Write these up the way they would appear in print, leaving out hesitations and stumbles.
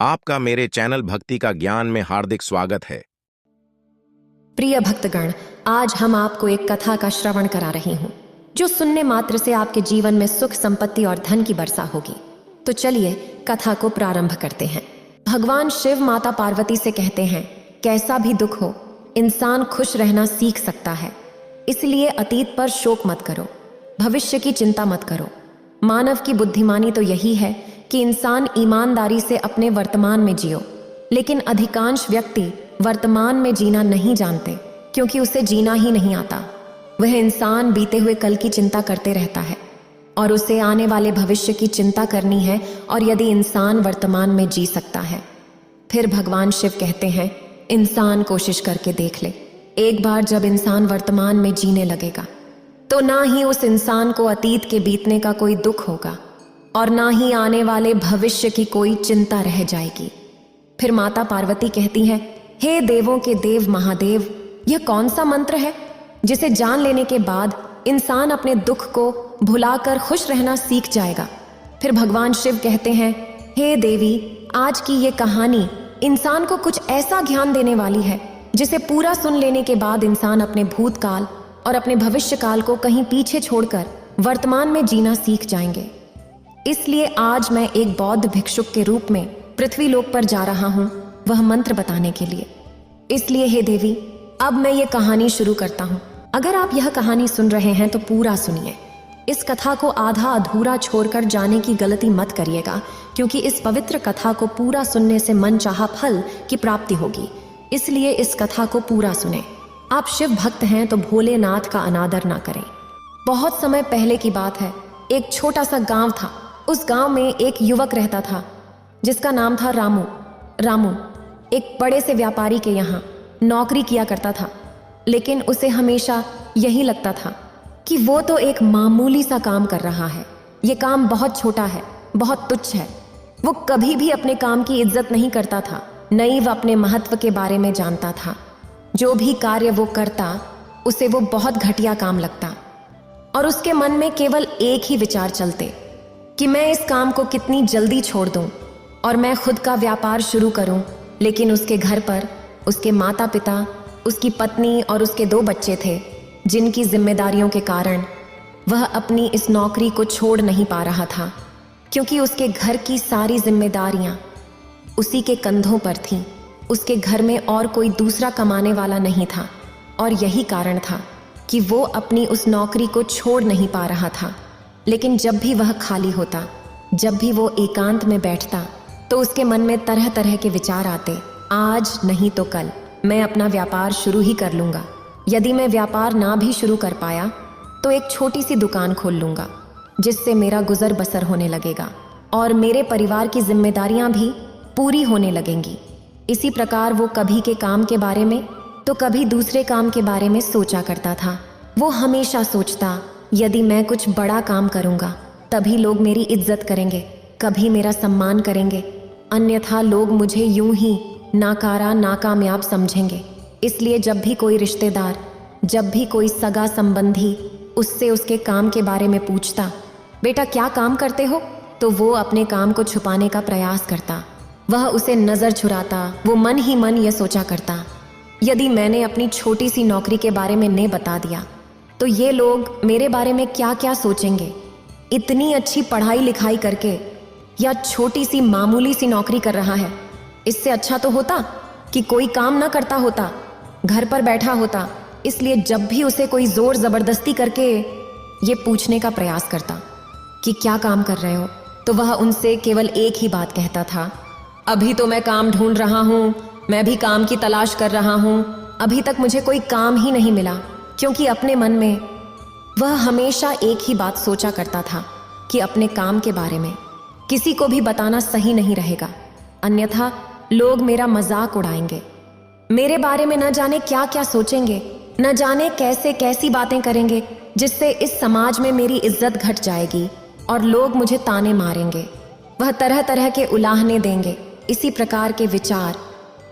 आपका मेरे चैनल भक्ति का ज्ञान में हार्दिक स्वागत है। प्रिय भक्तगण, आज हम आपको एक कथा का श्रवण करा रही हूँ जो सुनने मात्र से आपके जीवन में सुख, संपत्ति और धन की वर्षा होगी। तो चलिए कथा को प्रारंभ करते हैं। भगवान शिव माता पार्वती से कहते हैं, कैसा भी दुख हो, इंसान खुश रहना सीख सकता है। इसलिए अतीत पर शोक मत करो, भविष्य की चिंता मत करो। मानव की बुद्धिमानी तो यही है कि इंसान ईमानदारी से अपने वर्तमान में जियो, लेकिन अधिकांश व्यक्ति वर्तमान में जीना नहीं जानते क्योंकि उसे जीना ही नहीं आता। वह इंसान बीते हुए कल की चिंता करते रहता है और उसे आने वाले भविष्य की चिंता करनी है। और यदि इंसान वर्तमान में जी सकता है, फिर भगवान शिव कहते हैं, इंसान कोशिश करके देख ले। एक बार जब इंसान वर्तमान में जीने लगेगा तो ना ही उस इंसान को अतीत के बीतने का कोई दुख होगा और ना ही आने वाले भविष्य की कोई चिंता रह जाएगी। फिर माता पार्वती कहती हैं, हे देवों के देव महादेव, यह कौन सा मंत्र है जिसे जान लेने के बाद इंसान अपने दुख को भुलाकर खुश रहना सीख जाएगा। फिर भगवान शिव कहते हैं, हे देवी, आज की ये कहानी इंसान को कुछ ऐसा ज्ञान देने वाली है जिसे पूरा सुन लेने के बाद इंसान अपने भूतकाल और अपने भविष्य काल को कहीं पीछे छोड़कर वर्तमान में जीना सीख जाएंगे। इसलिए आज मैं एक बौद्ध भिक्षुक के रूप में पृथ्वी लोक पर जा रहा हूं वह मंत्र बताने के लिए। इसलिए हे देवी, अब मैं ये कहानी शुरू करता हूं। अगर आप यह कहानी सुन रहे हैं तो पूरा सुनिए। इस कथा को आधा अधूरा छोड़कर जाने की गलती मत करिएगा, क्योंकि इस पवित्र कथा को पूरा सुनने से मनचाहा फल की प्राप्ति होगी। इसलिए इस कथा को पूरा सुने। आप शिव भक्त हैं तो भोलेनाथ का अनादर ना करें। बहुत समय पहले की बात है, एक छोटा सा गांव था। उस गांव में एक युवक रहता था जिसका नाम था रामू। रामू एक बड़े से व्यापारी के यहाँ नौकरी किया करता था, लेकिन उसे हमेशा यही लगता था कि वो तो एक मामूली सा काम कर रहा है। ये काम बहुत छोटा है, बहुत तुच्छ है। वो कभी भी अपने काम की इज्जत नहीं करता था, न ही वह अपने महत्व के बारे में जानता था। जो भी कार्य वो करता उसे वो बहुत घटिया काम लगता और उसके मन में केवल एक ही विचार चलते कि मैं इस काम को कितनी जल्दी छोड़ दूं और मैं खुद का व्यापार शुरू करूं। लेकिन उसके घर पर उसके माता पिता, उसकी पत्नी और उसके 2 बच्चे थे, जिनकी जिम्मेदारियों के कारण वह अपनी इस नौकरी को छोड़ नहीं पा रहा था, क्योंकि उसके घर की सारी जिम्मेदारियां उसी के कंधों पर थीं। उसके घर में और कोई दूसरा कमाने वाला नहीं था और यही कारण था कि वो अपनी उस नौकरी को छोड़ नहीं पा रहा था। लेकिन जब भी वह खाली होता, जब भी वो एकांत में बैठता, तो उसके मन में तरह तरह के विचार आते। आज नहीं तो कल मैं अपना व्यापार शुरू ही कर लूँगा। यदि मैं व्यापार ना भी शुरू कर पाया तो एक छोटी सी दुकान खोल लूँगा, जिससे मेरा गुजर बसर होने लगेगा और मेरे परिवार की जिम्मेदारियाँ भी पूरी होने लगेंगी। इसी प्रकार वो कभी के काम के बारे में तो कभी दूसरे काम के बारे में सोचा करता था। वो हमेशा सोचता, यदि मैं कुछ बड़ा काम करूँगा तभी लोग मेरी इज्जत करेंगे, कभी मेरा सम्मान करेंगे, अन्यथा लोग मुझे यूं ही नाकारा, नाकामयाब समझेंगे। इसलिए जब भी कोई रिश्तेदार, जब भी कोई सगा संबंधी उससे उसके काम के बारे में पूछता, बेटा क्या काम करते हो, तो वो अपने काम को छुपाने का प्रयास करता। वह उसे नज़र चुराता। वो मन ही मन यह सोचा करता, यदि मैंने अपनी छोटी सी नौकरी के बारे में नहीं बता दिया तो ये लोग मेरे बारे में क्या क्या सोचेंगे। इतनी अच्छी पढ़ाई लिखाई करके या छोटी सी मामूली सी नौकरी कर रहा है, इससे अच्छा तो होता कि कोई काम ना करता होता, घर पर बैठा होता। इसलिए जब भी उसे कोई जोर ज़बरदस्ती करके ये पूछने का प्रयास करता कि क्या काम कर रहे हो, तो वह उनसे केवल एक ही बात कहता था, अभी तो मैं काम ढूंढ रहा हूँ, मैं भी काम की तलाश कर रहा हूँ, अभी तक मुझे कोई काम ही नहीं मिला। क्योंकि अपने मन में वह हमेशा एक ही बात सोचा करता था कि अपने काम के बारे में किसी को भी बताना सही नहीं रहेगा, अन्यथा लोग मेरा मजाक उड़ाएंगे, मेरे बारे में न जाने क्या क्या सोचेंगे, न जाने कैसे कैसी बातें करेंगे, जिससे इस समाज में मेरी इज्जत घट जाएगी और लोग मुझे ताने मारेंगे। वह तरह तरह के उलाहने देंगे। इसी प्रकार के विचार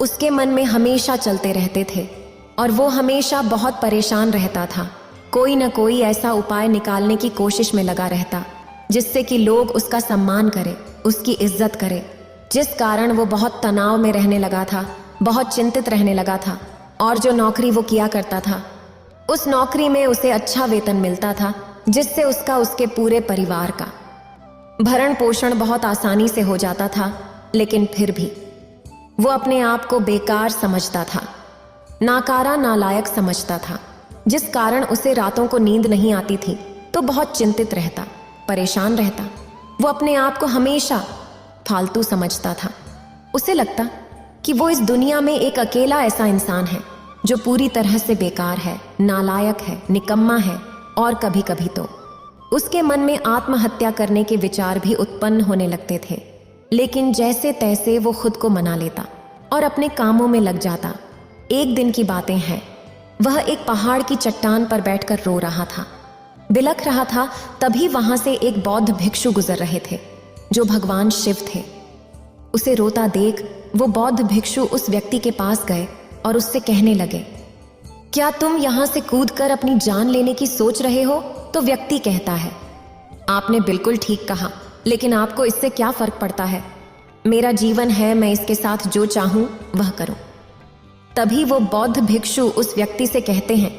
उसके मन में हमेशा चलते रहते थे और वो हमेशा बहुत परेशान रहता था। कोई न कोई ऐसा उपाय निकालने की कोशिश में लगा रहता जिससे कि लोग उसका सम्मान करें, उसकी इज्जत करें। जिस कारण वो बहुत तनाव में रहने लगा था, बहुत चिंतित रहने लगा था। और जो नौकरी वो किया करता था, उस नौकरी में उसे अच्छा वेतन मिलता था, जिससे उसका उसके पूरे परिवार का भरण पोषण बहुत आसानी से हो जाता था। लेकिन फिर भी वो अपने आप को बेकार समझता था, नाकारा नालायक समझता था, जिस कारण उसे रातों को नींद नहीं आती थी तो बहुत चिंतित रहता, परेशान रहता। वो अपने आप को हमेशा फालतू समझता था। उसे लगता कि वो इस दुनिया में एक अकेला ऐसा इंसान है जो पूरी तरह से बेकार है, नालायक है, निकम्मा है। और कभी कभी तो उसके मन में आत्महत्या करने के विचार भी उत्पन्न होने लगते थे। लेकिन जैसे तैसे वो खुद को मना लेता और अपने कामों में लग जाता। एक दिन की बातें हैं, वह एक पहाड़ की चट्टान पर बैठकर रो रहा था, बिलख रहा था। तभी वहां से एक बौद्ध भिक्षु गुजर रहे थे जो भगवान शिव थे। उसे रोता देख वो बौद्ध भिक्षु उस व्यक्ति के पास गए और उससे कहने लगे, क्या तुम यहां से कूदकर अपनी जान लेने की सोच रहे हो? तो व्यक्ति कहता है, आपने बिल्कुल ठीक कहा, लेकिन आपको इससे क्या फर्क पड़ता है? मेरा जीवन है, मैं इसके साथ जो चाहूं वह करूं। तभी वो बौद्ध भिक्षु उस व्यक्ति से कहते हैं,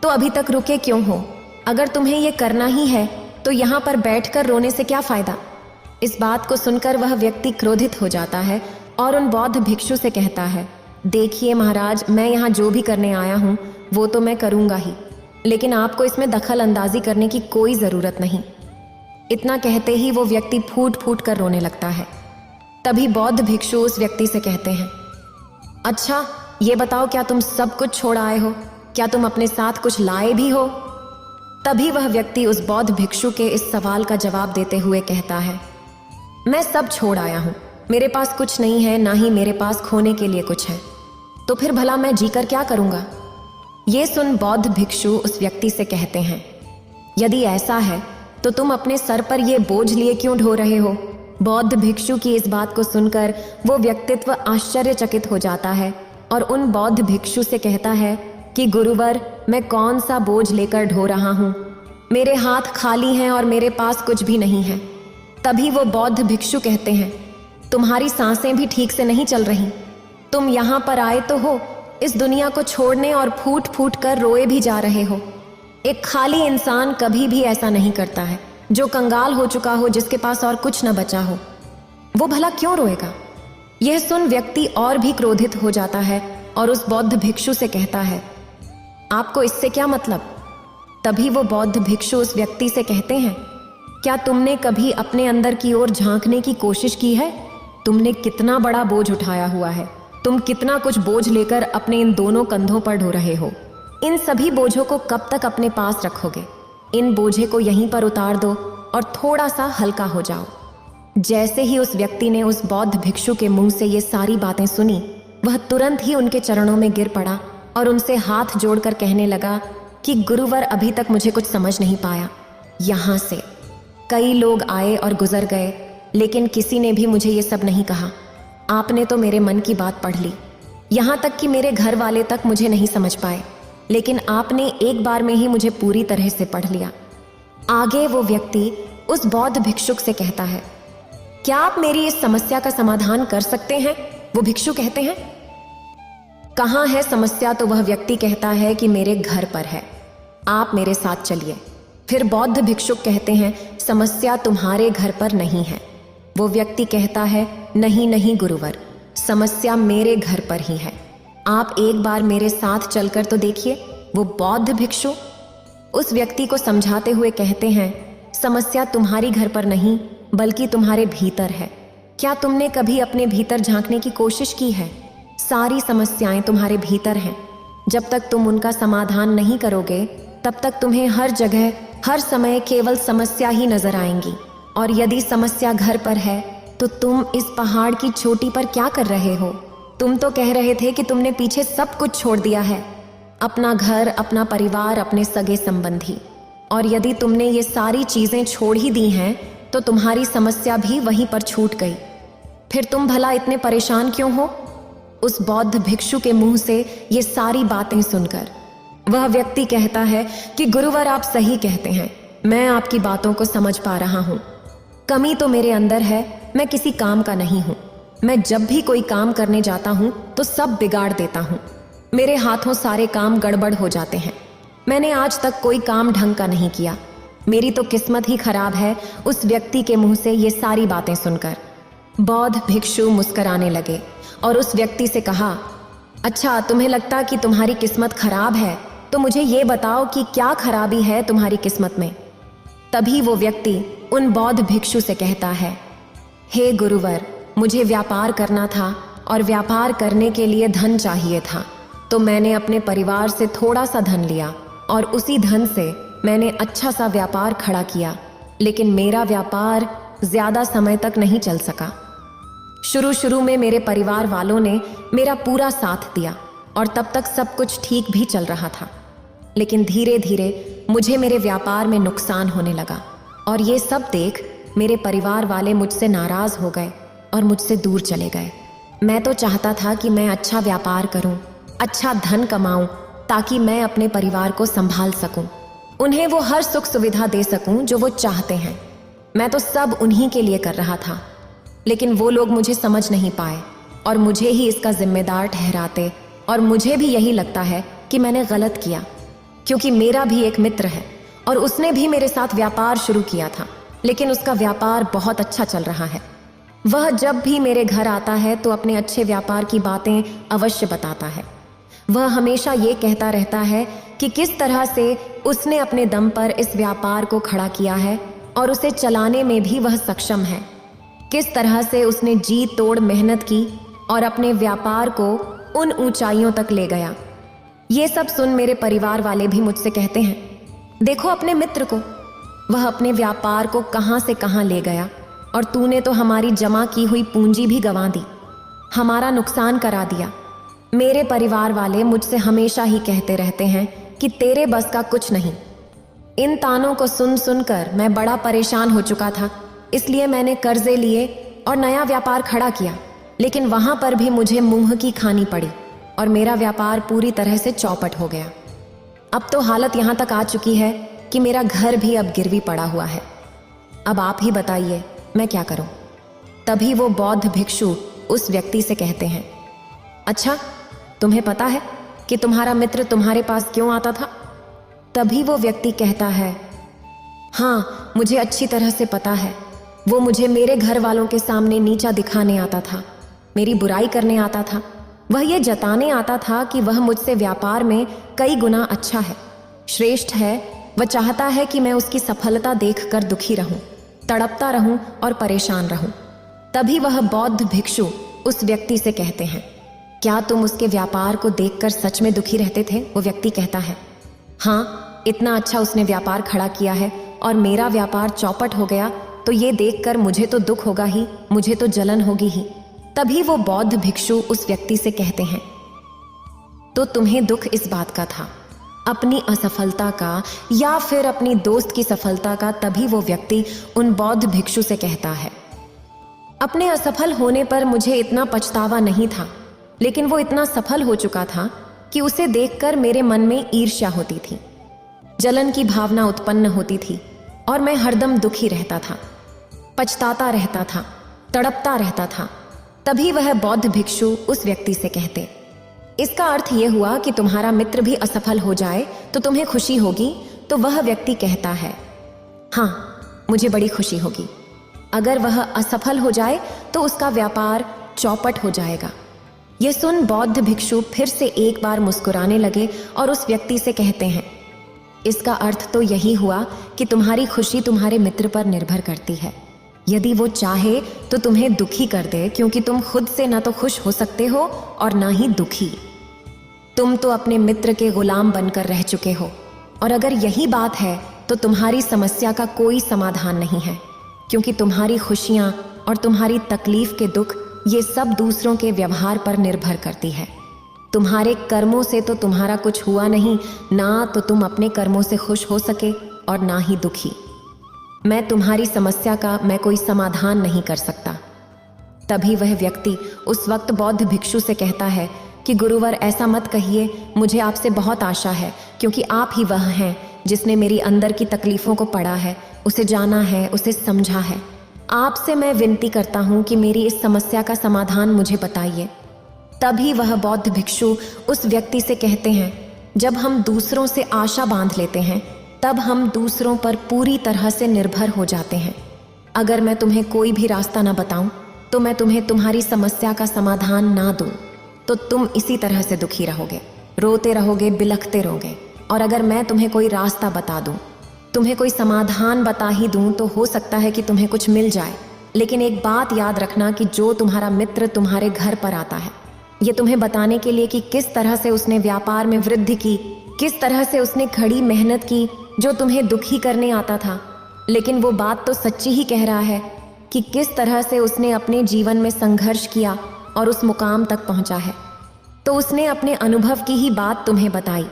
तो अभी तक रुके क्यों हो? अगर तुम्हें यह करना ही है तो यहां पर बैठकर रोने से क्या फायदा? इस बात को सुनकर वह व्यक्ति क्रोधित हो जाता है और उन बौद्ध भिक्षु से कहता है, देखिए महाराज, मैं यहाँ जो भी करने आया हूँ वो तो मैं करूँगा ही, लेकिन आपको इसमें दखल अंदाजी करने की कोई ज़रूरत नहीं। इतना कहते ही वो व्यक्ति फूट फूट कर रोने लगता है। तभी बौद्ध भिक्षु उस व्यक्ति से कहते हैं, अच्छा ये बताओ, क्या तुम सब कुछ छोड़ आए हो? क्या तुम अपने साथ कुछ लाए भी हो? तभी वह व्यक्ति उस बौद्ध भिक्षु के इस सवाल का जवाब देते हुए कहता है, मैं सब छोड़ आया हूँ, मेरे पास कुछ नहीं है, ना ही मेरे पास खोने के लिए कुछ है, तो फिर भला मैं जीकर क्या करूँगा? ये सुन बौद्ध भिक्षु उस व्यक्ति से कहते हैं, यदि ऐसा है तो तुम अपने सर पर ये बोझ लिए क्यों ढो रहे हो? बौद्ध भिक्षु की इस बात को सुनकर वो व्यक्तित्व आश्चर्यचकित हो जाता है और उन बौद्ध भिक्षु से कहता है कि गुरुवर, मैं कौन सा बोझ लेकर ढो रहा हूँ? मेरे हाथ खाली हैं और मेरे पास कुछ भी नहीं है। तभी वो बौद्ध भिक्षु कहते हैं, तुम्हारी सांसें भी ठीक से नहीं चल रही। तुम यहाँ पर आए तो हो इस दुनिया को छोड़ने और फूट फूट कर रोए भी जा रहे हो। एक खाली इंसान कभी भी ऐसा नहीं करता है, जो कंगाल हो चुका हो, जिसके पास और कुछ न बचा हो, वो भला क्यों रोएगा? यह सुन व्यक्ति और भी क्रोधित हो जाता है और उस बौद्ध भिक्षु से कहता है, आपको इससे क्या मतलब? तभी वो बौद्ध भिक्षु उस व्यक्ति से कहते हैं, क्या तुमने कभी अपने अंदर की ओर झांकने की कोशिश की है? तुमने कितना बड़ा बोझ उठाया हुआ है, तुम कितना कुछ बोझ लेकर अपने इन दोनों कंधों पर ढो रहे हो। इन सभी बोझों को कब तक अपने पास रखोगे? इन बोझे को यहीं पर उतार दो और थोड़ा सा हल्का हो जाओ। जैसे ही उस व्यक्ति ने उस बौद्ध भिक्षु के मुंह से ये सारी बातें सुनी, वह तुरंत ही उनके चरणों में गिर पड़ा और उनसे हाथ जोड़कर कहने लगा कि गुरुवर, अभी तक मुझे कुछ समझ नहीं पाया। यहाँ से कई लोग आए और गुजर गए, लेकिन किसी ने भी मुझे ये सब नहीं कहा। आपने तो मेरे मन की बात पढ़ ली, यहाँ तक कि मेरे घर वाले तक मुझे नहीं समझ पाए, लेकिन आपने एक बार में ही मुझे पूरी तरह से पढ़ लिया। आगे वो व्यक्ति उस बौद्ध भिक्षुक से कहता है, क्या आप मेरी इस समस्या का समाधान कर सकते हैं? वो भिक्षु कहते हैं, कहाँ है समस्या? तो वह व्यक्ति कहता है कि मेरे घर पर है, आप मेरे साथ चलिए। फिर बौद्ध भिक्षुक कहते हैं, समस्या तुम्हारे घर पर नहीं है। वो व्यक्ति कहता है, नहीं नहीं गुरुवर, समस्या मेरे घर पर ही है, आप एक बार मेरे साथ चलकर तो देखिए। वो बौद्ध भिक्षु उस व्यक्ति को समझाते हुए कहते हैं, समस्या तुम्हारी घर पर नहीं बल्कि तुम्हारे भीतर है। क्या तुमने कभी अपने भीतर झांकने की कोशिश की है? सारी समस्याएं तुम्हारे भीतर हैं। जब तक तुम उनका समाधान नहीं करोगे, तब तक तुम्हें हर जगह हर समय केवल समस्या ही नजर आएंगी। और यदि समस्या घर पर है तो तुम इस पहाड़ की चोटी पर क्या कर रहे हो? तुम तो कह रहे थे कि तुमने पीछे सब कुछ छोड़ दिया है, अपना घर, अपना परिवार, अपने सगे संबंधी। और यदि तुमने ये सारी चीजें छोड़ ही दी हैं तो तुम्हारी समस्या भी वहीं पर छूट गई। फिर तुम भला इतने परेशान क्यों हो? उस बौद्ध भिक्षु के मुंह से ये सारी बातें सुनकर वह व्यक्ति कहता है कि गुरुवर, आप सही कहते हैं, मैं आपकी बातों को समझ पा रहा हूँ। कमी तो मेरे अंदर है, मैं किसी काम का नहीं हूँ। मैं जब भी कोई काम करने जाता हूँ तो सब बिगाड़ देता हूँ। मेरे हाथों सारे काम गड़बड़ हो जाते हैं। मैंने आज तक कोई काम ढंग का नहीं किया। मेरी तो किस्मत ही खराब है। उस व्यक्ति के मुंह से ये सारी बातें सुनकर बौद्ध भिक्षु मुस्कुराने लगे और उस व्यक्ति से कहा, अच्छा, तुम्हें लगता कि तुम्हारी किस्मत खराब है, तो मुझे ये बताओ कि क्या खराबी है तुम्हारी किस्मत में। तभी वो व्यक्ति उन बौद्ध भिक्षु से कहता है, हे गुरुवर, मुझे व्यापार करना था और व्यापार करने के लिए धन चाहिए था, तो मैंने अपने परिवार से थोड़ा सा धन लिया और उसी धन से मैंने अच्छा सा व्यापार खड़ा किया, लेकिन मेरा व्यापार ज्यादा समय तक नहीं चल सका। शुरू में मेरे परिवार वालों ने मेरा पूरा साथ दिया और तब तक सब कुछ ठीक भी चल रहा था, लेकिन धीरे धीरे मुझे मेरे व्यापार में नुकसान होने लगा और ये सब देख मेरे परिवार वाले मुझसे नाराज हो गए और मुझसे दूर चले गए। मैं तो चाहता था कि मैं अच्छा व्यापार करूं, अच्छा धन कमाऊं, ताकि मैं अपने परिवार को संभाल सकूं, उन्हें वो हर सुख सुविधा दे सकूं जो वो चाहते हैं। मैं तो सब उन्हीं के लिए कर रहा था, लेकिन वो लोग मुझे समझ नहीं पाए और मुझे ही इसका जिम्मेदार ठहराते, और मुझे भी यही लगता है कि मैंने गलत किया, क्योंकि मेरा भी एक मित्र है और उसने भी मेरे साथ व्यापार शुरू किया था, लेकिन उसका व्यापार बहुत अच्छा चल रहा है। वह जब भी मेरे घर आता है तो अपने अच्छे व्यापार की बातें अवश्य बताता है। वह हमेशा ये कहता रहता है कि किस तरह से उसने अपने दम पर इस व्यापार को खड़ा किया है और उसे चलाने में भी वह सक्षम है, किस तरह से उसने जी तोड़ मेहनत की और अपने व्यापार को उन ऊंचाइयों तक ले गया। ये सब सुन मेरे परिवार वाले भी मुझसे कहते हैं, देखो अपने मित्र को, वह अपने व्यापार को कहां से कहां ले गया और तूने तो हमारी जमा की हुई पूंजी भी गंवा दी, हमारा नुकसान करा दिया। मेरे परिवार वाले मुझसे हमेशा ही कहते रहते हैं कि तेरे बस का कुछ नहीं। इन तानों को सुन सुनकर मैं बड़ा परेशान हो चुका था, इसलिए मैंने कर्जे लिए और नया व्यापार खड़ा किया, लेकिन वहां पर भी मुझे मुंह की खानी पड़ी और मेरा व्यापार पूरी तरह से चौपट हो गया। अब तो हालत यहां तक आ चुकी है कि मेरा घर भी अब गिरवी पड़ा हुआ है। अब आप ही बताइए मैं क्या करूं। तभी वो बौद्ध भिक्षु उस व्यक्ति से कहते हैं, अच्छा, तुम्हें पता है कि तुम्हारा मित्र तुम्हारे पास क्यों आता था? तभी वो व्यक्ति कहता है, हाँ, मुझे अच्छी तरह से पता है। वो मुझे मेरे घर वालों के सामने नीचा दिखाने आता था, मेरी बुराई करने आता था। वह ये जताने आता था कि वह मुझसे व्यापार में कई गुना अच्छा है, श्रेष्ठ है। वह चाहता है कि मैं उसकी सफलता देखकर दुखी रहूं, तड़पता रहूं और परेशान रहूं। तभी वह बौद्ध भिक्षु उस व्यक्ति से कहते हैं, क्या तुम उसके व्यापार को देखकर सच में दुखी रहते थे? वो व्यक्ति कहता है, हाँ, इतना अच्छा उसने व्यापार खड़ा किया है और मेरा व्यापार चौपट हो गया, तो ये देखकर मुझे तो दुख होगा ही, मुझे तो जलन होगी ही। तभी वो बौद्ध भिक्षु उस व्यक्ति से कहते हैं, तो तुम्हें दुख इस बात का था, अपनी असफलता का या फिर अपनी दोस्त की सफलता का? तभी वो व्यक्ति उन बौद्ध भिक्षु से कहता है, अपने असफल होने पर मुझे इतना पछतावा नहीं था, लेकिन वो इतना सफल हो चुका था कि उसे देखकर मेरे मन में ईर्ष्या होती थी, जलन की भावना उत्पन्न होती थी और मैं हरदम दुखी रहता था, पछताता रहता था, तड़पता रहता था। तभी वह बौद्ध भिक्षु उस व्यक्ति से कहते, इसका अर्थ यह हुआ कि तुम्हारा मित्र भी असफल हो जाए तो तुम्हें खुशी होगी? तो वह व्यक्ति कहता है, हाँ, मुझे बड़ी खुशी होगी। अगर वह असफल हो जाए तो उसका व्यापार चौपट हो जाएगा। यह सुन बौद्ध भिक्षु फिर से एक बार मुस्कुराने लगे और उस व्यक्ति से कहते हैं, इसका अर्थ तो यही हुआ कि तुम्हारी खुशी तुम्हारे मित्र पर निर्भर करती है। यदि वो चाहे तो तुम्हें दुखी कर दे, क्योंकि तुम खुद से ना तो खुश हो सकते हो और ना ही दुखी। तुम तो अपने मित्र के गुलाम बनकर रह चुके हो, और अगर यही बात है तो तुम्हारी समस्या का कोई समाधान नहीं है, क्योंकि तुम्हारी खुशियां और तुम्हारी तकलीफ के दुख ये सब दूसरों के व्यवहार पर निर्भर करती है। तुम्हारे कर्मों से तो तुम्हारा कुछ हुआ नहीं, ना तो तुम अपने कर्मों से खुश हो सके और ना ही दुखी। मैं तुम्हारी समस्या का मैं कोई समाधान नहीं कर सकता। तभी वह व्यक्ति उस वक्त बौद्ध भिक्षु से कहता है कि गुरुवर, ऐसा मत कहिए, मुझे आपसे बहुत आशा है, क्योंकि आप ही वह हैं जिसने मेरी अंदर की तकलीफों को पढ़ा है, उसे जाना है, उसे समझा है। आपसे मैं विनती करता हूँ कि मेरी इस समस्या का समाधान मुझे बताइए। तभी वह बौद्ध भिक्षु उस व्यक्ति से कहते हैं, जब हम दूसरों से आशा बांध लेते हैं तब हम दूसरों पर पूरी तरह से निर्भर हो जाते हैं। अगर मैं तुम्हें कोई भी रास्ता ना बताऊं तो मैं तुम्हें तुम्हारी समस्या का समाधान ना दूं तो तुम इसी तरह से दुखी रहोगे, रोते रहोगे, बिलखते रहोगे। और अगर मैं तुम्हें कोई रास्ता बता दूं, तुम्हें कोई समाधान बता ही दूं तो हो सकता है कि तुम्हें कुछ मिल जाए। लेकिन एक बात याद रखना कि जो तुम्हारा मित्र तुम्हारे घर पर आता है ये तुम्हें बताने के लिए कि किस तरह से उसने व्यापार में वृद्धि की, किस तरह से उसने कड़ी मेहनत की जो तुम्हें दुखी करने आता था, लेकिन वो बात तो सच्ची ही कह रहा है कि किस तरह से उसने अपने जीवन में संघर्ष किया और उस मुकाम तक पहुंचा है। तो उसने अपने अनुभव की ही बात तुम्हें बताई।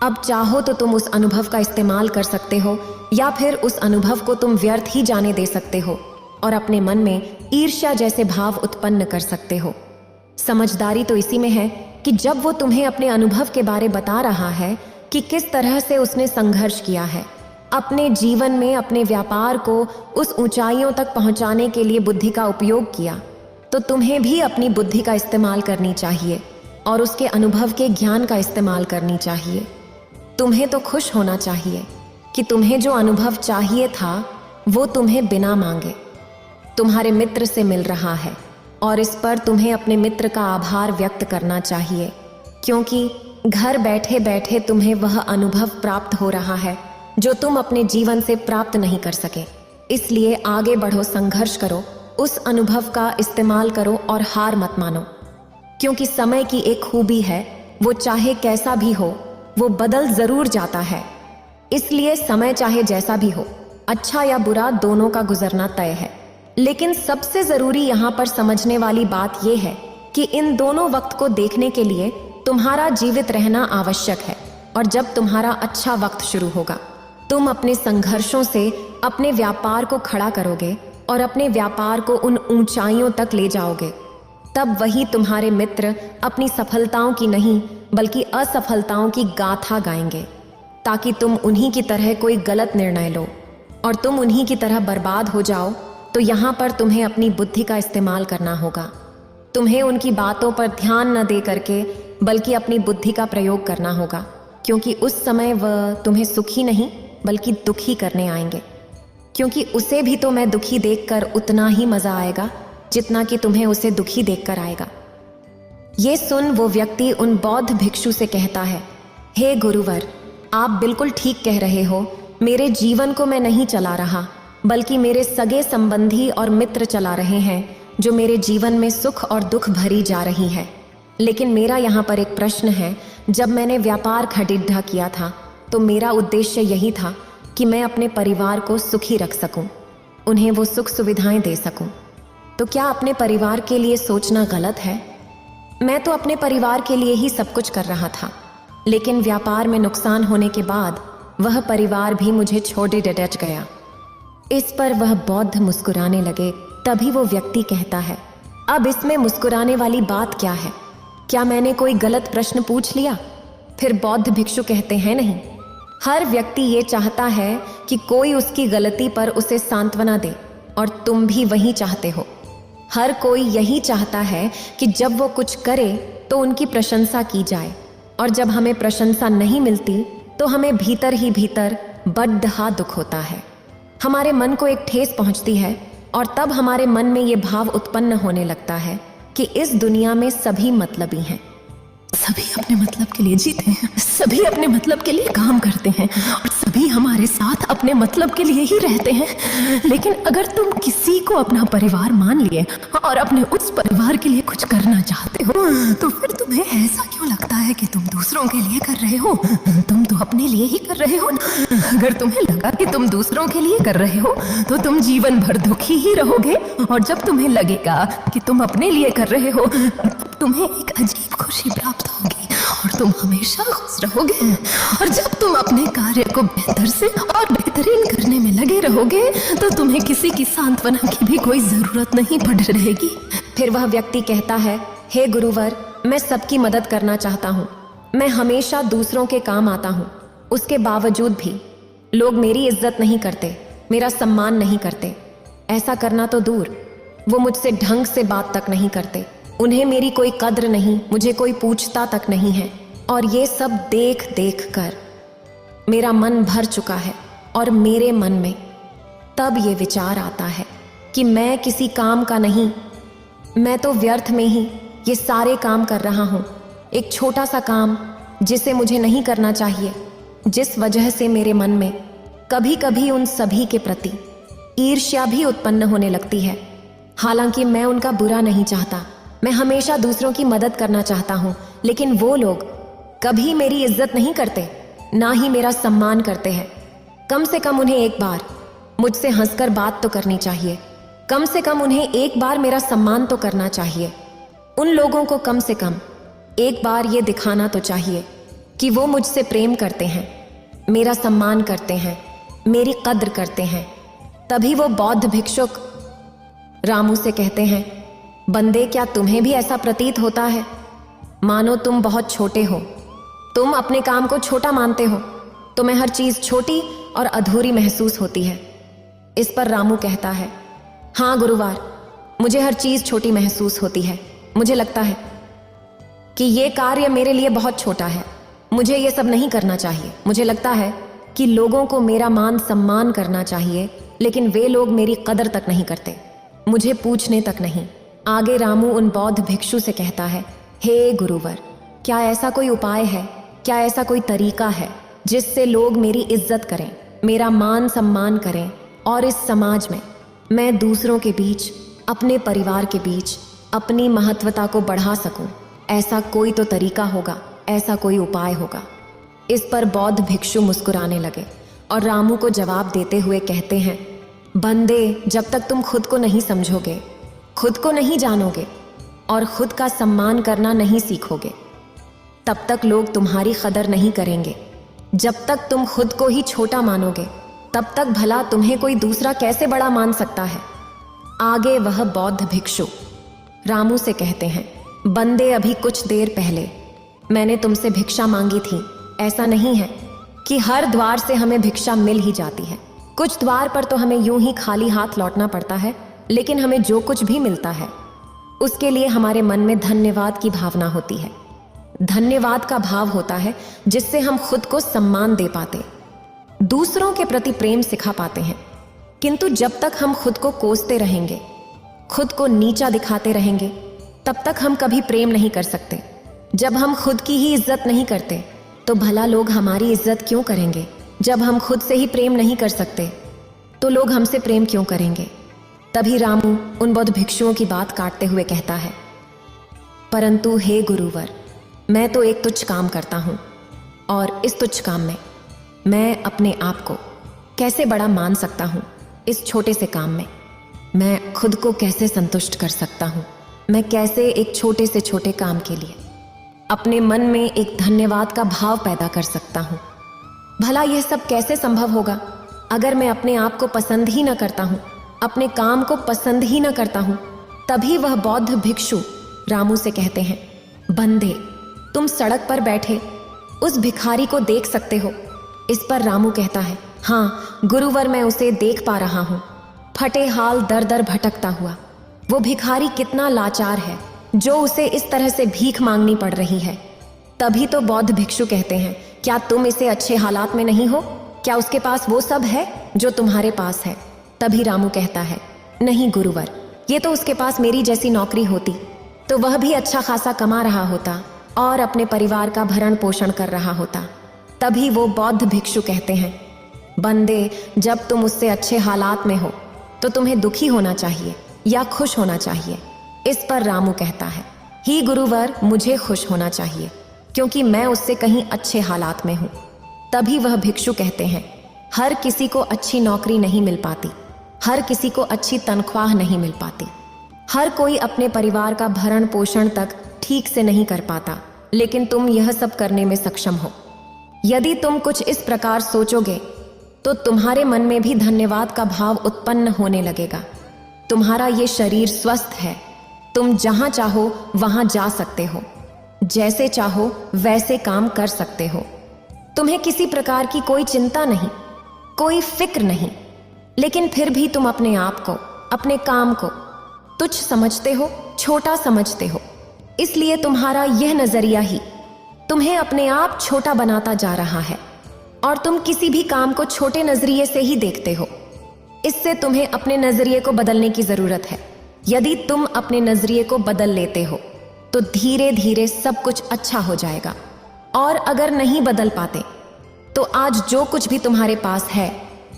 अब चाहो तो तुम उस अनुभव का इस्तेमाल कर सकते हो या फिर उस अनुभव को तुम व्यर्थ ही जाने दे सकते हो और अपने मन में ईर्ष्या जैसे भाव उत्पन्न कर सकते हो। समझदारी तो इसी में है कि जब वो तुम्हें अपने अनुभव के बारे बता रहा है कि किस तरह से उसने संघर्ष किया है, अपने जीवन में अपने व्यापार को उस ऊंचाइयों तक पहुंचाने के लिए बुद्धि का उपयोग किया, तो तुम्हें भी अपनी बुद्धि का इस्तेमाल करनी चाहिए और उसके अनुभव के ज्ञान का इस्तेमाल करनी चाहिए। तुम्हें तो खुश होना चाहिए कि तुम्हें जो अनुभव चाहिए था वो तुम्हें बिना मांगे तुम्हारे मित्र से मिल रहा है और इस पर तुम्हें अपने मित्र का आभार व्यक्त करना चाहिए, क्योंकि घर बैठे बैठे तुम्हें वह अनुभव प्राप्त हो रहा है जो तुम अपने जीवन से प्राप्त नहीं कर सके। इसलिए आगे बढ़ो, संघर्ष करो, उस अनुभव का इस्तेमाल करो और हार मत मानो, क्योंकि समय की एक खूबी है, वो चाहे कैसा भी हो वो बदल जरूर जाता है। इसलिए समय चाहे जैसा भी हो, अच्छा या बुरा, दोनों का गुजरना तय है। लेकिन सबसे जरूरी यहाँ पर समझने वाली बात यह है कि इन दोनों वक्त को देखने के लिए तुम्हारा जीवित रहना आवश्यक है। और जब तुम्हारा अच्छा वक्त शुरू होगा तुम अपने संघर्षों से अपने व्यापार को खड़ा करोगे और अपने व्यापार को उन ऊंचाइयों तक ले जाओगे। तब वही तुम्हारे मित्र अपनी सफलताओं की नहीं बल्कि असफलताओं की गाथा गाएंगे, ताकि तुम उन्हीं की तरह कोई गलत निर्णय लो और तुम उन्हीं की तरह बर्बाद हो जाओ। तो यहाँ पर तुम्हें अपनी बुद्धि का इस्तेमाल करना होगा। तुम्हें उनकी बातों पर ध्यान न दे करके बल्कि अपनी बुद्धि का प्रयोग करना होगा, क्योंकि उस समय वह तुम्हें सुखी नहीं बल्कि दुखी करने आएंगे। क्योंकि उसे भी तो मैं दुखी देखकर उतना ही मजा आएगा जितना कि तुम्हें उसे दुखी देखकर आएगा। ये सुन वो व्यक्ति उन बौद्ध भिक्षु से कहता है, हे गुरुवर, आप बिल्कुल ठीक कह रहे हो। मेरे जीवन को मैं नहीं चला रहा बल्कि मेरे सगे संबंधी और मित्र चला रहे हैं जो मेरे जीवन में सुख और दुख भरी जा रही है। लेकिन मेरा यहाँ पर एक प्रश्न है। जब मैंने व्यापार खरीदा किया था तो मेरा उद्देश्य यही था कि मैं अपने परिवार को सुखी रख सकूं, उन्हें वो सुख सुविधाएं दे सकूं। तो क्या अपने परिवार के लिए सोचना गलत है? मैं तो अपने परिवार के लिए ही सब कुछ कर रहा था, लेकिन व्यापार में नुकसान होने के बाद वह परिवार भी मुझे छोड़ डट गया। इस पर वह बौद्ध मुस्कुराने लगे। तभी वो व्यक्ति कहता है, अब इसमें मुस्कुराने वाली बात क्या है? क्या मैंने कोई गलत प्रश्न पूछ लिया? फिर बौद्ध भिक्षु कहते हैं, नहीं, हर व्यक्ति ये चाहता है कि कोई उसकी गलती पर उसे सांत्वना दे, और तुम भी वही चाहते हो। हर कोई यही चाहता है कि जब वो कुछ करे तो उनकी प्रशंसा की जाए, और जब हमें प्रशंसा नहीं मिलती तो हमें भीतर ही भीतर बड़ा दुख होता है। हमारे मन को एक ठेस पहुंचती है और तब हमारे मन में ये भाव उत्पन्न होने लगता है कि इस दुनिया में सभी मतलबी हैं, सभी अपने मतलब के लिए जीते हैं, सभी अपने मतलब के लिए काम करते हैं और सभी हमारे साथ अपने मतलब के लिए ही रहते हैं। लेकिन अगर तुम किसी को अपना परिवार मान लिए और अपने उस परिवार के लिए कुछ करना चाहते हो तो फिर तुम्हें ऐसा क्यों लगता है कि तुम दूसरों के लिए कर रहे हो? तुम तो अपने लिए ही कर रहे हो ना। अगर तुम्हें लगा कि तुम दूसरों के लिए कर रहे हो तो तुम जीवन भर दुखी ही रहोगे, और जब तुम्हें लगेगा कि तुम अपने लिए कर रहे हो तुम्हें एक अजीब खुशी प्राप्त होगी और तुम हमेशा खुश रहोगे। और जब तुम अपने कार्य को बेहतर से और बेहतरीन करने में लगे रहोगे तो तुम्हें किसी की सांत्वना की भी कोई जरूरत नहीं पड़ रहेगी। फिर वह व्यक्ति कहता है, हे गुरुवर, मैं सबकी मदद करना चाहता हूँ, मैं हमेशा दूसरों के काम आता हूँ, उसके बावजूद भी लोग मेरी इज्जत नहीं करते, मेरा सम्मान नहीं करते। ऐसा करना तो दूर, वो मुझसे ढंग से बात तक नहीं करते। उन्हें मेरी कोई कद्र नहीं, मुझे कोई पूछता तक नहीं है। और ये सब देख देख कर मेरा मन भर चुका है। और मेरे मन में तब ये विचार आता है कि मैं किसी काम का नहीं, मैं तो व्यर्थ में ही ये सारे काम कर रहा हूँ। एक छोटा सा काम जिसे मुझे नहीं करना चाहिए, जिस वजह से मेरे मन में कभी कभी उन सभी के प्रति ईर्ष्या भी उत्पन्न होने लगती है। हालांकि मैं उनका बुरा नहीं चाहता, मैं हमेशा दूसरों की मदद करना चाहता हूँ, लेकिन वो लोग कभी मेरी इज्जत नहीं करते, ना ही मेरा सम्मान करते हैं। कम से कम उन्हें एक बार मुझसे हंसकर बात तो करनी चाहिए, कम से कम उन्हें एक बार मेरा सम्मान तो करना चाहिए। उन लोगों को कम से कम एक बार ये दिखाना तो चाहिए कि वो मुझसे प्रेम करते हैं, मेरा सम्मान करते हैं, मेरी कद्र करते हैं। तभी वो बौद्ध भिक्षुक रामू से कहते हैं, बंदे, क्या तुम्हें भी ऐसा प्रतीत होता है? मानो तुम बहुत छोटे हो, तुम अपने काम को छोटा मानते हो, तुम्हें हर चीज छोटी और अधूरी महसूस होती है। इस पर रामू कहता है, हाँ गुरुवार, मुझे हर चीज छोटी महसूस होती है। मुझे लगता है कि ये कार्य मेरे लिए बहुत छोटा है, मुझे ये सब नहीं करना चाहिए। मुझे लगता है कि लोगों को मेरा मान सम्मान करना चाहिए, लेकिन वे लोग मेरी कदर तक नहीं करते, मुझे पूछने तक नहीं। आगे रामू उन बौद्ध भिक्षु से कहता है, हे गुरुवर, क्या ऐसा कोई उपाय है, क्या ऐसा कोई तरीका है जिससे लोग मेरी इज्जत करें, मेरा मान सम्मान करें, और इस समाज में मैं दूसरों के बीच, अपने परिवार के बीच अपनी महत्वता को बढ़ा सकूं? ऐसा कोई तो तरीका होगा, ऐसा कोई उपाय होगा। इस पर बौद्ध भिक्षु मुस्कुराने लगे और रामू को जवाब देते हुए कहते हैं, बंदे, जब तक तुम खुद को नहीं समझोगे, खुद को नहीं जानोगे और खुद का सम्मान करना नहीं सीखोगे, तब तक लोग तुम्हारी कदर नहीं करेंगे। जब तक तुम खुद को ही छोटा मानोगे, तब तक भला तुम्हें कोई दूसरा कैसे बड़ा मान सकता है? आगे वह बौद्ध भिक्षु रामू से कहते हैं, बंदे, अभी कुछ देर पहले मैंने तुमसे भिक्षा मांगी थी। ऐसा नहीं है कि हर द्वार से हमें भिक्षा मिल ही जाती है, कुछ द्वार पर तो हमें यूं ही खाली हाथ लौटना पड़ता है, लेकिन हमें जो कुछ भी मिलता है उसके लिए हमारे मन में धन्यवाद की भावना होती है। धन्यवाद का भाव होता है जिससे हम खुद को सम्मान दे पाते, दूसरों के प्रति प्रेम सिखा पाते हैं। किंतु जब तक हम खुद को कोसते रहेंगे, खुद को नीचा दिखाते रहेंगे, तब तक हम कभी प्रेम नहीं कर सकते। जब हम खुद की ही इज्जत नहीं करते, तो भला लोग हमारी इज्जत क्यों करेंगे? जब हम खुद से ही प्रेम नहीं कर सकते, तो लोग हमसे प्रेम क्यों करेंगे? तभी रामू उन बौद्ध भिक्षुओं की बात काटते हुए कहता है, परंतु हे गुरुवर, मैं तो एक तुच्छ काम करता हूं, और इस तुच्छ काम में मैं अपने आप को कैसे बड़ा मान सकता हूं? इस छोटे से काम में मैं खुद को कैसे संतुष्ट कर सकता हूं? मैं कैसे एक छोटे से छोटे काम के लिए अपने मन में एक धन्यवाद का भाव पैदा कर सकता हूं? भला यह सब कैसे संभव होगा अगर मैं अपने आप को पसंद ही न करता हूं, अपने काम को पसंद ही न करता हूं? तभी वह बौद्ध भिक्षु रामू से कहते हैं, बंदे, तुम सड़क पर बैठे उस भिखारी को देख सकते हो? इस पर रामू कहता है, हाँ गुरुवर, मैं उसे देख पा रहा हूँ, फटे हाल दर दर भटकता हुआ। वो भिखारी कितना लाचार है जो उसे इस तरह से भीख मांगनी पड़ रही है। तभी तो बौद्ध भिक्षु कहते हैं, क्या तुम इसे अच्छे हालात में नहीं हो? क्या उसके पास वो सब है जो तुम्हारे पास है? तभी रामू कहता है, नहीं गुरुवर, ये तो उसके पास मेरी जैसी नौकरी होती तो वह भी अच्छा खासा कमा रहा होता और अपने परिवार का भरण पोषण कर रहा होता। तभी वो बौद्ध भिक्षु कहते हैं, बंदे, जब तुम उससे अच्छे हालात में हो तो तुम्हें दुखी होना चाहिए या खुश होना चाहिए? इस पर रामू कहता है, ही गुरुवर, मुझे खुश होना चाहिए क्योंकि मैं उससे कहीं अच्छे हालात में हूं। तभी वह भिक्षु कहते हैं, हर किसी को अच्छी नौकरी नहीं मिल पाती, हर किसी को अच्छी तनख्वाह नहीं मिल पाती, हर कोई अपने परिवार का भरण पोषण तक ठीक से नहीं कर पाता, लेकिन तुम यह सब करने में सक्षम हो। यदि तुम कुछ इस प्रकार सोचोगे तो तुम्हारे मन में भी धन्यवाद का भाव उत्पन्न होने लगेगा। तुम्हारा ये शरीर स्वस्थ है, तुम जहां चाहो वहां जा सकते हो, जैसे चाहो वैसे काम कर सकते हो, तुम्हें किसी प्रकार की कोई चिंता नहीं, कोई फिक्र नहीं, लेकिन फिर भी तुम अपने आप को अपने काम को तुच्छ समझते हो, छोटा समझते हो। इसलिए तुम्हारा यह नजरिया ही तुम्हें अपने आप छोटा बनाता जा रहा है और तुम किसी भी काम को छोटे नजरिए से ही देखते हो। इससे तुम्हें अपने नजरिए को बदलने की जरूरत है। यदि तुम अपने नजरिए को बदल लेते हो तो धीरे धीरे सब कुछ अच्छा हो जाएगा। और अगर नहीं बदल पाते तो आज जो कुछ भी तुम्हारे पास है,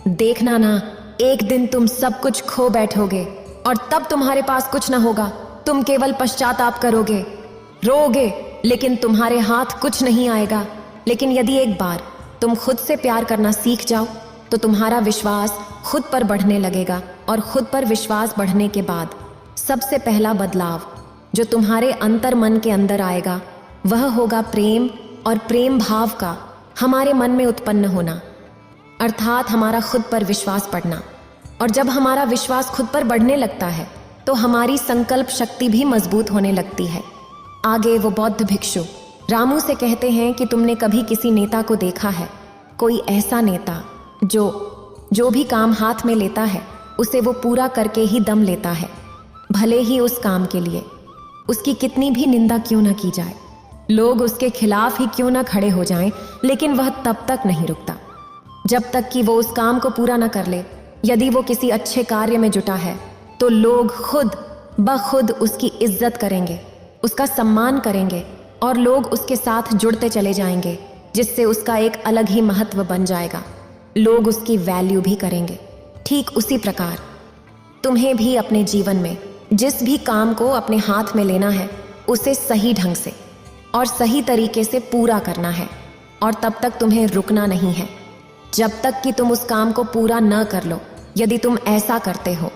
देखना ना, एक दिन तुम सब कुछ खो बैठोगे और तब तुम्हारे पास कुछ ना होगा। तुम केवल पश्चाताप करोगे, रोओगे, लेकिन तुम्हारे हाथ कुछ नहीं आएगा। लेकिन यदि एक बार तुम खुद से प्यार करना सीख जाओ तो तुम्हारा विश्वास खुद पर बढ़ने लगेगा और खुद पर विश्वास बढ़ने के बाद सबसे पहला बदलाव जो तुम्हारे अंतर मन के अंदर आएगा वह होगा प्रेम, और प्रेम भाव का हमारे मन में उत्पन्न होना, अर्थात हमारा खुद पर विश्वास बढ़ना। और जब हमारा विश्वास खुद पर बढ़ने लगता है तो हमारी संकल्प शक्ति भी मजबूत होने लगती है। आगे वो बौद्ध भिक्षु रामू से कहते हैं कि तुमने कभी किसी नेता को देखा है, कोई ऐसा नेता जो भी काम हाथ में लेता है उसे वो पूरा करके ही दम लेता है, भले ही उस काम के लिए उसकी कितनी भी निंदा क्यों ना की जाए, लोग उसके खिलाफ ही क्यों ना खड़े हो जाएं, लेकिन वह तब तक नहीं रुकता जब तक कि वो उस काम को पूरा ना कर ले। यदि वो किसी अच्छे कार्य में जुटा है तो लोग खुद ब खुद उसकी इज्जत करेंगे, उसका सम्मान करेंगे और लोग उसके साथ जुड़ते चले जाएंगे, जिससे उसका एक अलग ही महत्व बन जाएगा। लोग उसकी वैल्यू भी करेंगे। ठीक उसी प्रकार तुम्हें भी अपने जीवन में जिस भी काम को अपने हाथ में लेना है उसे सही ढंग से और सही तरीके से पूरा करना है, और तब तक तुम्हें रुकना नहीं है जब तक कि तुम उस काम को पूरा न कर लो। यदि तुम ऐसा करते हो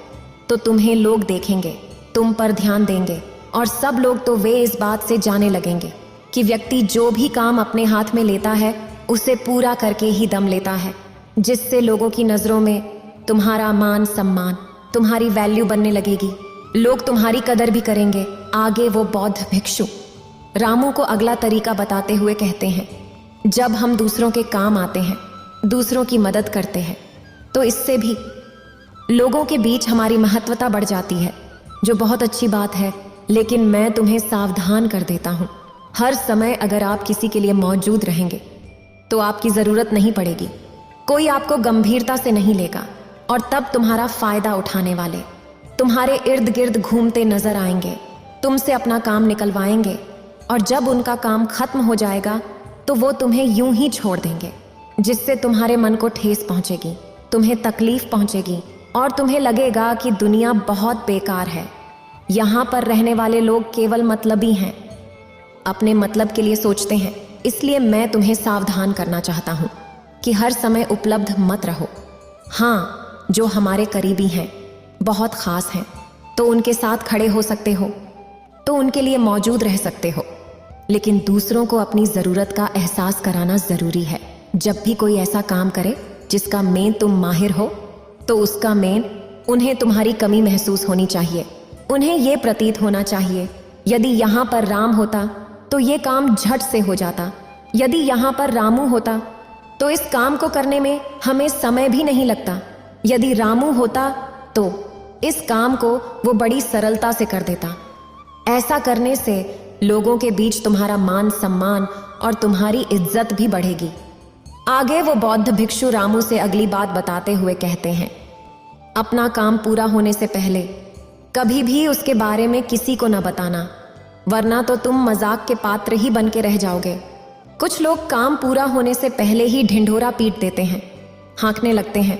तो तुम्हें लोग देखेंगे, तुम पर ध्यान देंगे, और सब लोग तो वे इस बात से जाने लगेंगे कि व्यक्ति जो भी काम अपने हाथ में लेता है उसे पूरा करके ही दम लेता है, जिससे लोगों की नज़रों में तुम्हारा मान सम्मान, तुम्हारी वैल्यू बनने लगेगी। लोग तुम्हारी कदर भी करेंगे। आगे वो बौद्ध भिक्षु रामू को अगला तरीका बताते हुए कहते हैं, जब हम दूसरों के काम आते हैं, दूसरों की मदद करते हैं, तो इससे भी लोगों के बीच हमारी महत्वता बढ़ जाती है, जो बहुत अच्छी बात है। लेकिन मैं तुम्हें सावधान कर देता हूँ, हर समय अगर आप किसी के लिए मौजूद रहेंगे तो आपकी ज़रूरत नहीं पड़ेगी, कोई आपको गंभीरता से नहीं लेगा, और तब तुम्हारा फायदा उठाने वाले तुम्हारे इर्द गिर्द घूमते नजर आएंगे, तुमसे अपना काम निकलवाएंगे, और जब उनका काम खत्म हो जाएगा तो वो तुम्हें यूं ही छोड़ देंगे, जिससे तुम्हारे मन को ठेस पहुंचेगी, तुम्हें तकलीफ पहुंचेगी और तुम्हें लगेगा कि दुनिया बहुत बेकार है। यहाँ पर रहने वाले लोग केवल मतलबी हैं, अपने मतलब के लिए सोचते हैं। इसलिए मैं तुम्हें सावधान करना चाहता हूँ कि हर समय उपलब्ध मत रहो। हाँ, जो हमारे करीबी हैं, बहुत खास हैं, तो उनके साथ खड़े हो सकते हो, तो उनके लिए मौजूद रह सकते हो, लेकिन दूसरों को अपनी ज़रूरत का एहसास कराना ज़रूरी है। जब भी कोई ऐसा काम करे जिसका मेन तुम माहिर हो, तो उसका मेन उन्हें तुम्हारी कमी महसूस होनी चाहिए। उन्हें ये प्रतीत होना चाहिए, यदि यहाँ पर राम होता तो ये काम झट से हो जाता, यदि यहाँ पर रामू होता तो इस काम को करने में हमें समय भी नहीं लगता, यदि रामू होता तो इस काम को वो बड़ी सरलता से कर देता। ऐसा करने से लोगों के बीच तुम्हारा मान सम्मान और तुम्हारी इज्जत भी बढ़ेगी। आगे वो बौद्ध भिक्षु रामू से अगली बात बताते हुए कहते हैं, अपना काम पूरा होने से पहले कभी भी उसके बारे में किसी को न बताना, वरना तो तुम मजाक के पात्र ही बन के रह जाओगे। कुछ लोग काम पूरा होने से पहले ही ढिंढोरा पीट देते हैं, हाँकने लगते हैं,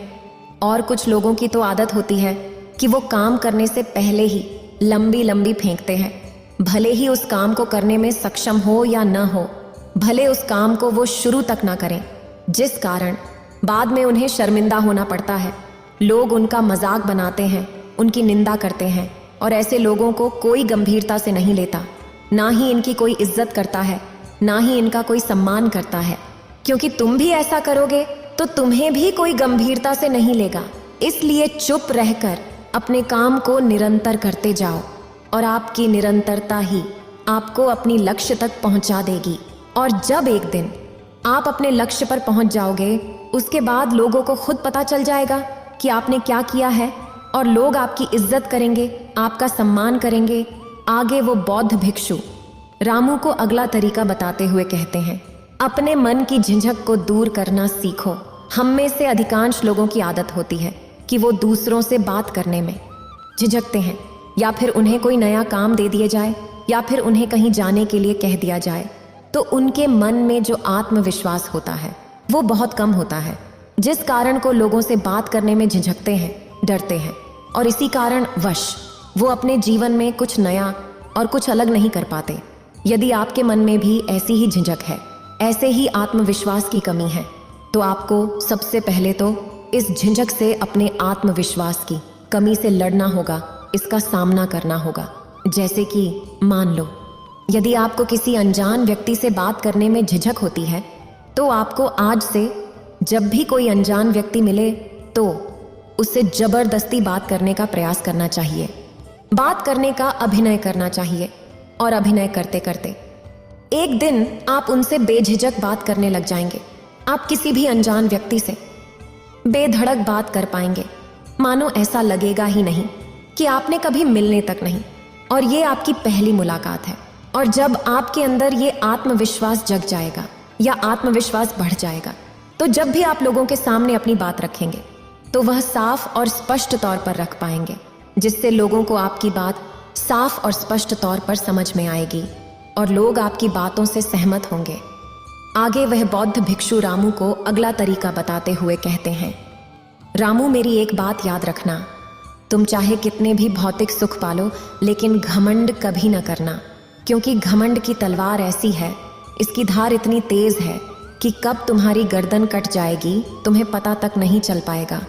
और कुछ लोगों की तो आदत होती है कि वो काम करने से पहले ही लंबी लंबी फेंकते हैं, भले ही उस काम को करने में सक्षम हो या न हो, भले उस काम को वो शुरू तक ना करें, जिस कारण बाद में उन्हें शर्मिंदा होना पड़ता है। लोग उनका मजाक बनाते हैं, उनकी निंदा करते हैं, और ऐसे लोगों को कोई गंभीरता से नहीं लेता, ना ही इनकी कोई इज्जत करता है, ना ही इनका कोई सम्मान करता है, क्योंकि तुम भी ऐसा करोगे तो तुम्हें भी कोई गंभीरता से नहीं लेगा। इसलिए चुप रहकर अपने काम को निरंतर करते जाओ, और आपकी निरंतरता ही आपको अपनी लक्ष्य तक पहुंचा देगी। और जब एक दिन आप अपने लक्ष्य पर पहुंच जाओगे, उसके बाद लोगों को खुद पता चल जाएगा कि आपने क्या किया है और लोग आपकी इज्जत करेंगे, आपका सम्मान करेंगे। आगे वो बौद्ध भिक्षु रामू को अगला तरीका बताते हुए कहते हैं, अपने मन की झिझक को दूर करना सीखो। हम में से अधिकांश लोगों की आदत होती है कि वो दूसरों से बात करने में झिझकते हैं, या फिर उन्हें कोई नया काम दे दिया जाए, या फिर उन्हें कहीं जाने के लिए कह दिया जाए तो उनके मन में जो आत्मविश्वास होता है वो बहुत कम होता है, जिस कारण को लोगों से बात करने में झिझकते हैं, डरते हैं, और इसी कारण वश वो अपने जीवन में कुछ नया और कुछ अलग नहीं कर पाते। यदि आपके मन में भी ऐसी ही झिझक है, ऐसे ही आत्मविश्वास की कमी है, तो आपको सबसे पहले तो इस झिझक से, अपने आत्मविश्वास की कमी से लड़ना होगा, इसका सामना करना होगा। जैसे कि मान लो यदि आपको किसी अनजान व्यक्ति से बात करने में झिझक होती है, तो आपको आज से जब भी कोई अनजान व्यक्ति मिले तो उससे जबरदस्ती बात करने का प्रयास करना चाहिए, बात करने का अभिनय करना चाहिए, और अभिनय करते करते एक दिन आप उनसे बेझिझक बात करने लग जाएंगे। आप किसी भी अनजान व्यक्ति से बेधड़क बात कर पाएंगे, मानो ऐसा लगेगा ही नहीं कि आपने कभी मिलने तक नहीं, और ये आपकी पहली मुलाकात है। और जब आपके अंदर ये आत्मविश्वास जग जाएगा या आत्मविश्वास बढ़ जाएगा, तो जब भी आप लोगों के सामने अपनी बात रखेंगे तो वह साफ और स्पष्ट तौर पर रख पाएंगे, जिससे लोगों को आपकी बात साफ और स्पष्ट तौर पर समझ में आएगी और लोग आपकी बातों से सहमत होंगे। आगे वह बौद्ध भिक्षु रामू को अगला तरीका बताते हुए कहते हैं, रामू मेरी एक बात याद रखना, तुम चाहे कितने भी भौतिक सुख पालो, लेकिन घमंड कभी न करना, क्योंकि घमंड की तलवार ऐसी है, इसकी धार इतनी तेज है कि कब तुम्हारी गर्दन कट जाएगी तुम्हें पता तक नहीं चल पाएगा।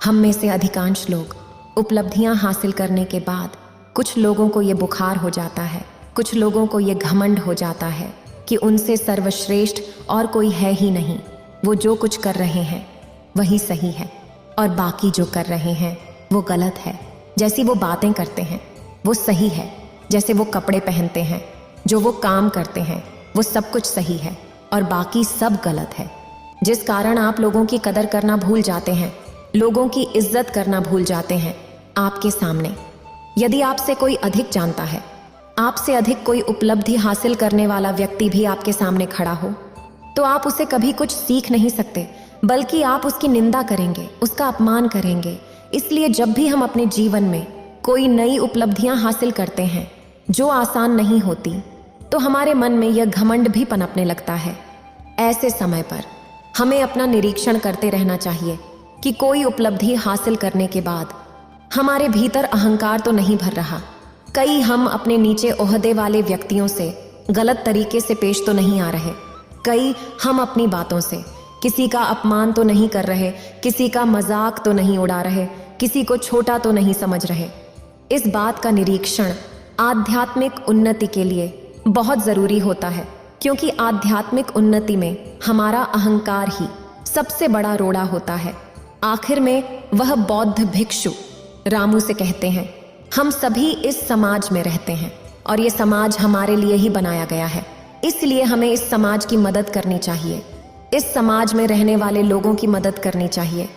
हम में से अधिकांश लोग उपलब्धियां हासिल करने के बाद कुछ लोगों को ये बुखार हो जाता है, कुछ लोगों को ये घमंड हो जाता है कि उनसे सर्वश्रेष्ठ और कोई है ही नहीं। वो जो कुछ कर रहे हैं वही सही है और बाकी जो कर रहे हैं वो गलत है। जैसी वो बातें करते हैं वो सही है, जैसे वो कपड़े पहनते हैं, जो वो काम करते हैं वो सब कुछ सही है और बाकी सब गलत है। जिस कारण आप लोगों की कदर करना भूल जाते हैं, लोगों की इज्जत करना भूल जाते हैं। आपके सामने यदि आपसे कोई अधिक जानता है, आपसे अधिक कोई उपलब्धि हासिल करने वाला व्यक्ति भी आपके सामने खड़ा हो, तो आप उसे कभी कुछ सीख नहीं सकते, बल्कि आप उसकी निंदा करेंगे, उसका अपमान करेंगे। इसलिए जब भी हम अपने जीवन में कोई नई उपलब्धियां हासिल करते हैं जो आसान नहीं होती, तो हमारे मन में यह घमंड भी पनपने लगता है। ऐसे समय पर हमें अपना निरीक्षण करते रहना चाहिए कि कोई उपलब्धि हासिल करने के बाद हमारे भीतर अहंकार तो नहीं भर रहा, कहीं हम अपने नीचे ओहदे वाले व्यक्तियों से गलत तरीके से पेश तो नहीं आ रहे, कहीं हम अपनी बातों से किसी का अपमान तो नहीं कर रहे, किसी का मजाक तो नहीं उड़ा रहे, किसी को छोटा तो नहीं समझ रहे। इस बात का निरीक्षण आध्यात्मिक उन्नति के लिए बहुत ज़रूरी होता है, क्योंकि आध्यात्मिक उन्नति में हमारा अहंकार ही सबसे बड़ा रोड़ा होता है। आखिर में वह बौद्ध भिक्षु रामू से कहते हैं, हम सभी इस समाज में रहते हैं और ये समाज हमारे लिए ही बनाया गया है, इसलिए हमें इस समाज की मदद करनी चाहिए, इस समाज में रहने वाले लोगों की मदद करनी चाहिए,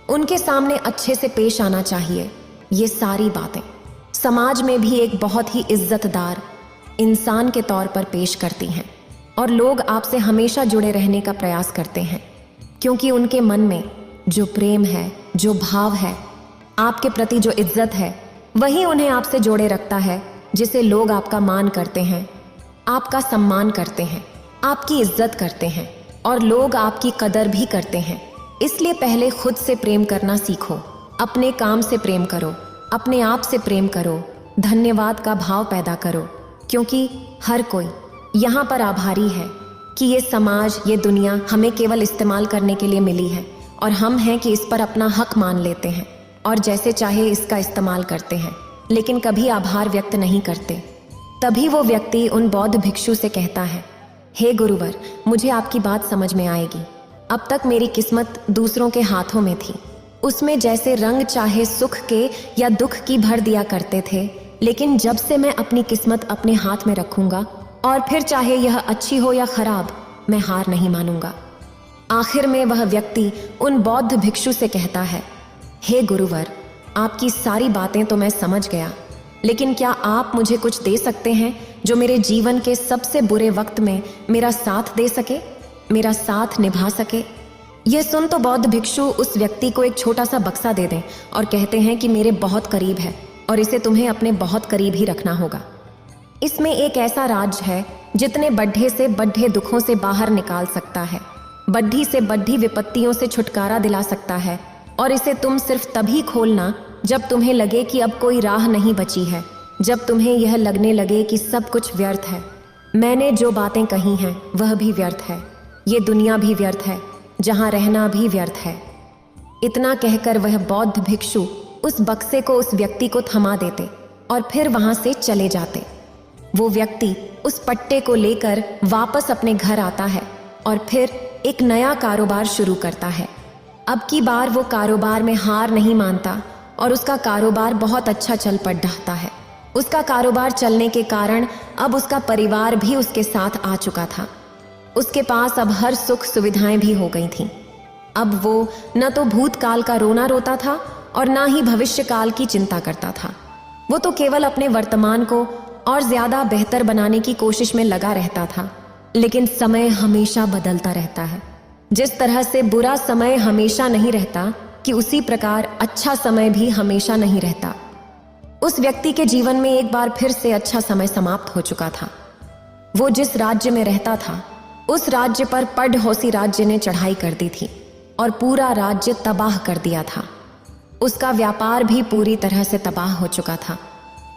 उनके सामने अच्छे से पेश आना चाहिए। ये सारी बातें समाज में भी एक बहुत ही इज्जतदार इंसान के तौर पर पेश करती हैं और लोग आपसे हमेशा जुड़े रहने का प्रयास करते हैं, क्योंकि उनके मन में जो प्रेम है, जो भाव है, आपके प्रति जो इज्जत है, वही उन्हें आपसे जोड़े रखता है, जिसे लोग आपका मान करते हैं, आपका सम्मान करते हैं, आपकी इज्जत करते हैं और लोग आपकी कदर भी करते हैं। इसलिए पहले खुद से प्रेम करना सीखो, अपने काम से प्रेम करो, अपने आप से प्रेम करो, धन्यवाद का भाव पैदा करो, क्योंकि हर कोई यहाँ पर आभारी है कि ये समाज, ये दुनिया हमें केवल इस्तेमाल करने के लिए मिली है और हम हैं कि इस पर अपना हक मान लेते हैं और जैसे चाहे इसका इस्तेमाल करते हैं, लेकिन कभी आभार व्यक्त नहीं करते। तभी वो व्यक्ति उन बौद्ध भिक्षु से कहता है, हे गुरुवर, मुझे आपकी बात समझ में आएगी। अब तक मेरी किस्मत दूसरों के हाथों में थी, उसमें जैसे रंग चाहे सुख के या दुख की भर दिया करते थे, लेकिन जब से मैं अपनी किस्मत अपने हाथ में रखूंगा और फिर चाहे यह अच्छी हो या खराब, मैं हार नहीं मानूंगा। आखिर में वह व्यक्ति उन बौद्ध भिक्षु से कहता है, हे गुरुवर, आपकी सारी बातें तो मैं समझ गया, लेकिन क्या आप मुझे कुछ दे सकते हैं जो मेरे जीवन के सबसे बुरे वक्त में मेरा साथ दे सके, मेरा साथ निभा सके? यह सुन तो बौद्ध भिक्षु उस व्यक्ति को एक छोटा सा बक्सा दे दें और कहते हैं कि मेरे बहुत करीब है और इसे तुम्हें अपने बहुत करीब ही रखना होगा। इसमें एक ऐसा राज है जितने बड्ढे से बड्ढे दुखों से बाहर निकाल सकता है, बड्ढी से बड्ढी विपत्तियों से छुटकारा दिला सकता है, और इसे तुम सिर्फ तभी खोलना जब तुम्हें लगे कि अब कोई राह नहीं बची है, जब तुम्हें यह लगने लगे कि सब कुछ व्यर्थ है। मैंने जो बातें कही हैं वह भी व्यर्थ है, ये दुनिया भी व्यर्थ है, जहाँ रहना भी व्यर्थ है। इतना कहकर वह बौद्ध भिक्षु उस बक्से को उस व्यक्ति को थमा देते और फिर वहां से चले जाते। वो व्यक्ति उस पट्टे को लेकर वापस अपने घर आता है और फिर एक नया कारोबार शुरू करता है। अब की बार वो कारोबार में हार नहीं मानता और उसका कारोबार बहुत अच्छा चल पड़ रहा है। उसका कारोबार चलने के कारण अब उसका परिवार भी उसके साथ आ चुका था। उसके पास अब हर सुख सुविधाएं भी हो गई थीं। अब वो न तो भूतकाल का रोना रोता था और ना ही भविष्य काल की चिंता करता था। वो तो केवल अपने वर्तमान को और ज्यादा बेहतर बनाने की कोशिश में लगा रहता था। लेकिन समय हमेशा बदलता रहता है। जिस तरह से बुरा समय हमेशा नहीं रहता, कि उसी प्रकार अच्छा समय भी हमेशा नहीं रहता। उस व्यक्ति के जीवन में एक बार फिर से अच्छा समय समाप्त हो चुका था। वो जिस राज्य में रहता था उस राज्य पर पड़ोसी राज्य ने चढ़ाई कर दी थी और पूरा राज्य तबाह कर दिया था। उसका व्यापार भी पूरी तरह से तबाह हो चुका था।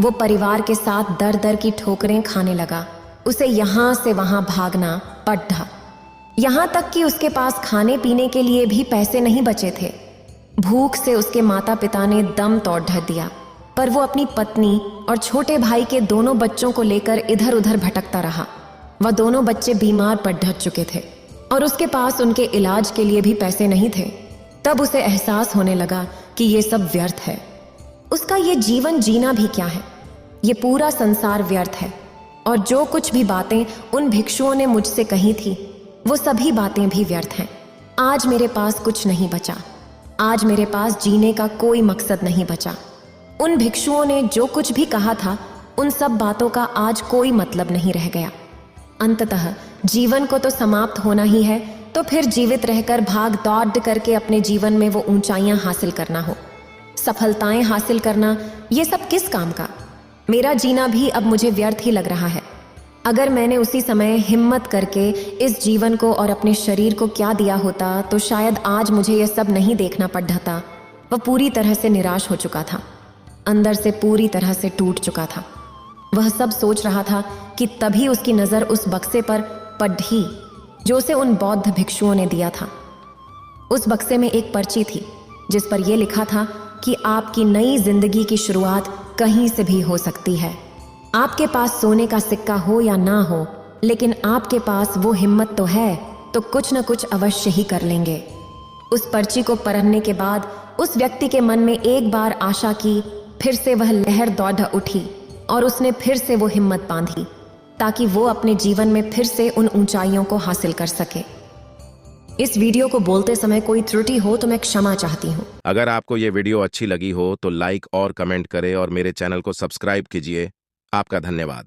वो परिवार के साथ दर दर की ठोकरें खाने लगा। उसे यहां से वहां भागना पड़ा, यहां तक कि उसके पास खाने पीने के लिए भी पैसे नहीं बचे थे। भूख से उसके माता पिता ने दम तोड़ दिया, पर वो अपनी पत्नी और छोटे भाई के दोनों बच्चों को लेकर इधर उधर भटकता रहा। वह दोनों बच्चे बीमार पड़ चुके थे और उसके पास उनके इलाज के लिए भी पैसे नहीं थे। तब उसे एहसास होने लगा कि ये सब व्यर्थ है। उसका ये जीवन जीना भी क्या है, ये पूरा संसार व्यर्थ है। और जो कुछ भी बातें उन भिक्षुओं ने मुझसे कही थी वो सभी बातें भी व्यर्थ हैं। आज मेरे पास कुछ नहीं बचा, आज मेरे पास जीने का कोई मकसद नहीं बचा। उन भिक्षुओं ने जो कुछ भी कहा था उन सब बातों का आज कोई मतलब नहीं रह गया। अंततः जीवन को तो समाप्त होना ही है, तो फिर जीवित रहकर भाग दौड़ करके अपने जीवन में वो ऊंचाइयां हासिल करना हो, सफलताएं हासिल करना, ये सब किस काम का? मेरा जीना भी अब मुझे व्यर्थ ही लग रहा है। अगर मैंने उसी समय हिम्मत करके इस जीवन को और अपने शरीर को क्या दिया होता तो शायद आज मुझे यह सब नहीं देखना पड़ता। वह पूरी तरह से निराश हो चुका था, अंदर से पूरी तरह से टूट चुका था। वह सब सोच रहा था कि तभी उसकी नजर उस बक्से पर पड़ी जो उसे उन बौद्ध भिक्षुओं ने दिया था। उस बक्से में एक पर्ची थी जिस पर यह लिखा था कि आपकी नई जिंदगी की शुरुआत कहीं से भी हो सकती है। आपके पास सोने का सिक्का हो या ना हो, लेकिन आपके पास वो हिम्मत तो है, तो कुछ न कुछ अवश्य ही कर लेंगे। उस पर्ची को पढ़ने के बाद उस व्यक्ति के मन में एक बार आशा की फिर से वह लहर दौड़ उठी और उसने फिर से वो हिम्मत बांधी ताकि वो अपने जीवन में फिर से उन ऊंचाइयों को हासिल कर सके। इस वीडियो को बोलते समय कोई त्रुटि हो तो मैं क्षमा चाहती हूँ। अगर आपको ये वीडियो अच्छी लगी हो तो लाइक और कमेंट करें और मेरे चैनल को सब्सक्राइब कीजिए। आपका धन्यवाद।